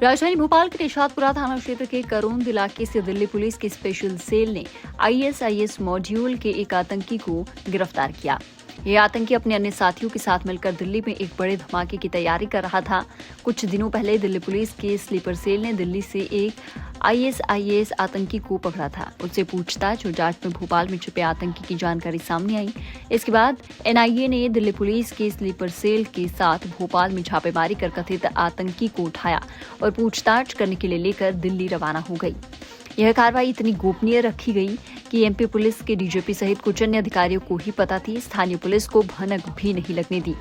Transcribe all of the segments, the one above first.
राजधानी भोपाल के निशातपुरा थाना क्षेत्र के करोंद इलाके से दिल्ली पुलिस की स्पेशल सेल ने आईएसआईएस मॉड्यूल के एक आतंकी को गिरफ्तार किया। यह आतंकी अपने अन्य साथियों के साथ मिलकर दिल्ली में एक बड़े धमाके की तैयारी कर रहा था। कुछ दिनों पहले दिल्ली पुलिस के स्लीपर सेल ने दिल्ली से एक आईएसआईएस आतंकी को पकड़ा था। उससे पूछताछ और जांच में भोपाल में छुपे आतंकी की जानकारी सामने आई। इसके बाद एनआईए ने दिल्ली पुलिस के स्लीपर सेल के साथ भोपाल में छापेमारी कर कथित आतंकी को उठाया और पूछताछ करने के लिए लेकर दिल्ली रवाना हो गई। यह कार्रवाई इतनी गोपनीय रखी गई कि एमपी पुलिस के डीजीपी सहित कुछ अन्य अधिकारियों को ही पता थी। स्थानीय पुलिस को भनक भी नहीं लगने दी।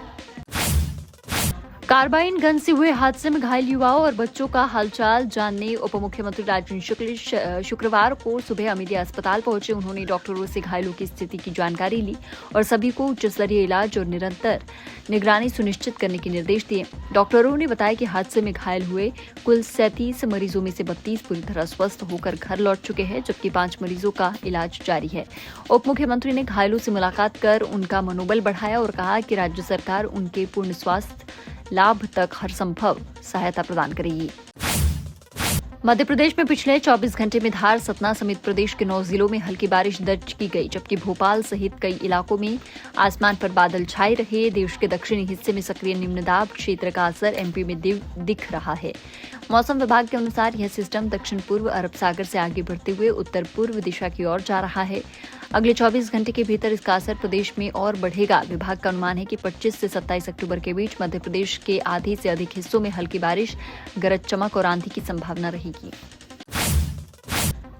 कार्बाइन गन से हुए हादसे में घायल युवाओं और बच्चों का हालचाल जानने उप मुख्यमंत्री राजेंद्र शुक्ल शुक्रवार को सुबह अमीदिया अस्पताल पहुंचे। उन्होंने डॉक्टरों से घायलों की स्थिति की जानकारी ली और सभी को उच्च स्तरीय इलाज और निरंतर निगरानी सुनिश्चित करने के निर्देश दिए। डॉक्टरों ने बताया कि हादसे में घायल हुए कुल 37 मरीजों में से 32 पूरी तरह स्वस्थ होकर घर लौट चुके हैं, जबकि 5 मरीजों का इलाज जारी है। उप मुख्यमंत्री ने घायलों से मुलाकात कर उनका मनोबल बढ़ाया और कहा कि राज्य सरकार उनके पूर्ण स्वास्थ्य लाभ तक हर संभव सहायता प्रदान करेगी। मध्य प्रदेश में पिछले 24 घंटे में धार, सतना समेत प्रदेश के 9 जिलों में हल्की बारिश दर्ज की गई, जबकि भोपाल सहित कई इलाकों में आसमान पर बादल छाए रहे। देश के दक्षिणी हिस्से में सक्रिय निम्नदाब क्षेत्र का असर एमपी में दिख रहा है। मौसम विभाग के अनुसार यह सिस्टम दक्षिण पूर्व अरब सागर से आगे बढ़ते हुए उत्तर पूर्व दिशा की ओर जा रहा है। अगले 24 घंटे के भीतर इसका असर प्रदेश में और बढ़ेगा। विभाग का अनुमान है कि 25 से 27 अक्टूबर के बीच मध्य प्रदेश के आधे से अधिक हिस्सों में हल्की बारिश, गरज चमक और आंधी की संभावना रहेगी।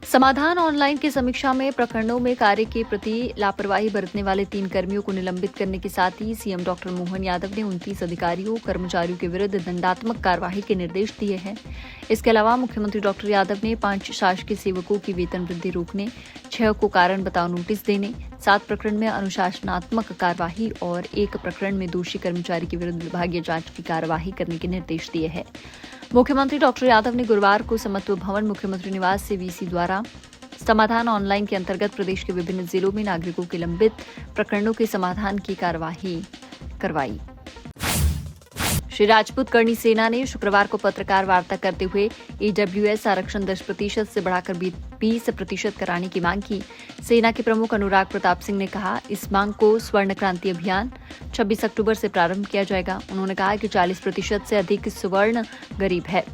समाधान ऑनलाइन की समीक्षा में प्रकरणों में कार्य के प्रति लापरवाही बरतने वाले 3 कर्मियों को निलंबित करने के साथ ही सीएम डॉक्टर मोहन यादव ने 29 अधिकारियों कर्मचारियों के विरुद्ध दंडात्मक कार्यवाही के निर्देश दिए हैं। इसके अलावा मुख्यमंत्री डॉक्टर यादव ने 5 शासकीय सेवकों की वेतन वृद्धि रोकने, 6 को कारण बताओ नोटिस देने, 7 प्रकरण में अनुशासनात्मक कार्यवाही और 1 प्रकरण में दोषी कर्मचारी के विरुद्ध विभागीय जांच की कार्यवाही करने के निर्देश दिए हैं। मुख्यमंत्री डॉक्टर यादव ने गुरुवार को समत्व भवन मुख्यमंत्री निवास से वीसी द्वारा समाधान ऑनलाइन के अंतर्गत प्रदेश के विभिन्न जिलों में नागरिकों के लंबित प्रकरणों के समाधान की कार्यवाही करवाई। श्री राजपूत करणी सेना ने शुक्रवार को पत्रकार वार्ता करते हुए ईडब्ल्यूएस आरक्षण 10% से बढ़ाकर 20% कराने की मांग की। सेना के प्रमुख अनुराग प्रताप सिंह ने कहा, इस मांग को स्वर्ण क्रांति अभियान 26 अक्टूबर से प्रारंभ किया जाएगा। उन्होंने कहा कि 40% से अधिक स्वर्ण गरीब है।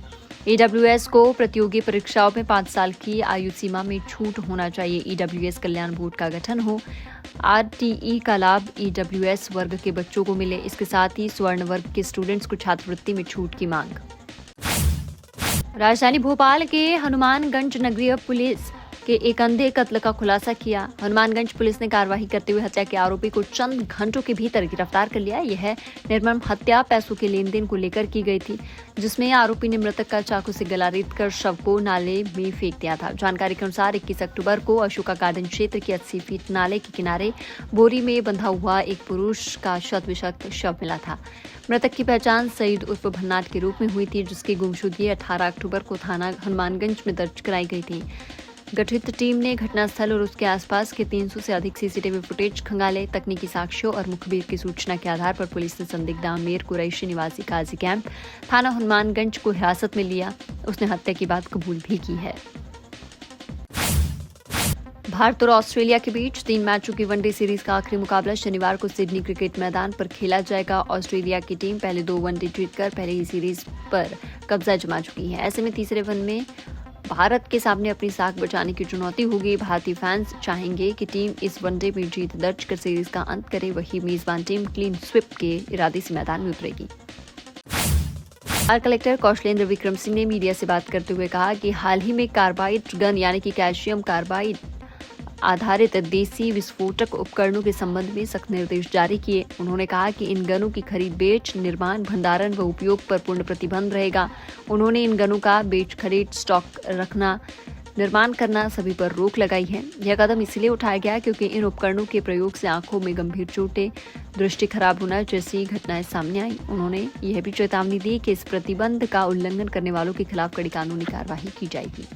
ईडब्ल्यूएस को प्रतियोगी परीक्षाओं में 5 साल की आयु सीमा में छूट होना चाहिए। ईडब्ल्यूएस कल्याण बोर्ड का गठन हो। आरटीई का लाभ ईडब्ल्यूएस वर्ग के बच्चों को मिले। इसके साथ ही स्वर्ण वर्ग के स्टूडेंट्स को छात्रवृत्ति में छूट की मांग। राजधानी भोपाल के हनुमानगंज नगरीय पुलिस के एक अंधे कत्ल का खुलासा किया। हनुमानगंज पुलिस ने कार्रवाई करते हुए हत्या के आरोपी को चंद घंटों के भीतर गिरफ्तार कर लिया। यह निर्मम हत्या पैसों के लेन देन को लेकर की गई थी, जिसमें आरोपी ने मृतक का चाकू से गला रेतकर शव को नाले में फेंक दिया था। जानकारी के अनुसार 21 अक्टूबर को अशोका गार्डन क्षेत्र के 80 फीट नाले के किनारे बोरी में बंधा हुआ एक पुरुष का शत विषाक्त शव मिला था। मृतक की पहचान सईद उर्फ भन्नाट के रूप में हुई थी, जिसकी गुमशुदगी 18 अक्टूबर को थाना हनुमानगंज में दर्ज कराई गई थी। गठित टीम ने घटनास्थल और उसके आसपास के 300 से अधिक सीसीटीवी फुटेज खंगाले। तकनीकी साक्ष्यों और मुखबिर की सूचना के आधार पर पुलिस ने संदिग्ध आमेर कुरैशी निवासी काजी कैंप थाना हनुमानगंज को हिरासत में लिया। उसने हत्या की बात कबूल भी की है। भारत और ऑस्ट्रेलिया के बीच 3 मैचों की वनडे सीरीज का आखिरी मुकाबला शनिवार को सिडनी क्रिकेट मैदान पर खेला जाएगा। ऑस्ट्रेलिया की टीम पहले 2 वनडे जीतकर पहले ही सीरीज पर कब्जा जमा चुकी है। ऐसे में तीसरे वन में भारत के सामने अपनी साख बचाने की चुनौती होगी। भारतीय फैंस चाहेंगे कि टीम इस वनडे में जीत दर्ज कर सीरीज का अंत करे। वही मेजबान टीम क्लीन स्वीप के इरादे से मैदान में उतरेगी। कलेक्टर कौशलेंद्र विक्रम सिंह ने मीडिया से बात करते हुए कहा कि हाल ही में कार्बाइड गन यानी कि कैल्शियम कार्बाइड आधारित देसी विस्फोटक उपकरणों के संबंध में सख्त निर्देश जारी किए। उन्होंने कहा कि इन गनों की खरीद बेच, निर्माण, भंडारण व उपयोग पर पूर्ण प्रतिबंध रहेगा। उन्होंने इन गनों का बेच खरीद, स्टॉक रखना, निर्माण करना सभी पर रोक लगाई है। यह कदम इसलिए उठाया गया क्योंकि इन उपकरणों के प्रयोग से आंखों में गंभीर चोटें, दृष्टि खराब होना जैसी घटनाएं सामने आई। उन्होंने यह भी चेतावनी दी कि इस प्रतिबंध का उल्लंघन करने वालों के खिलाफ कड़ी कानूनी कार्रवाई की जाएगी।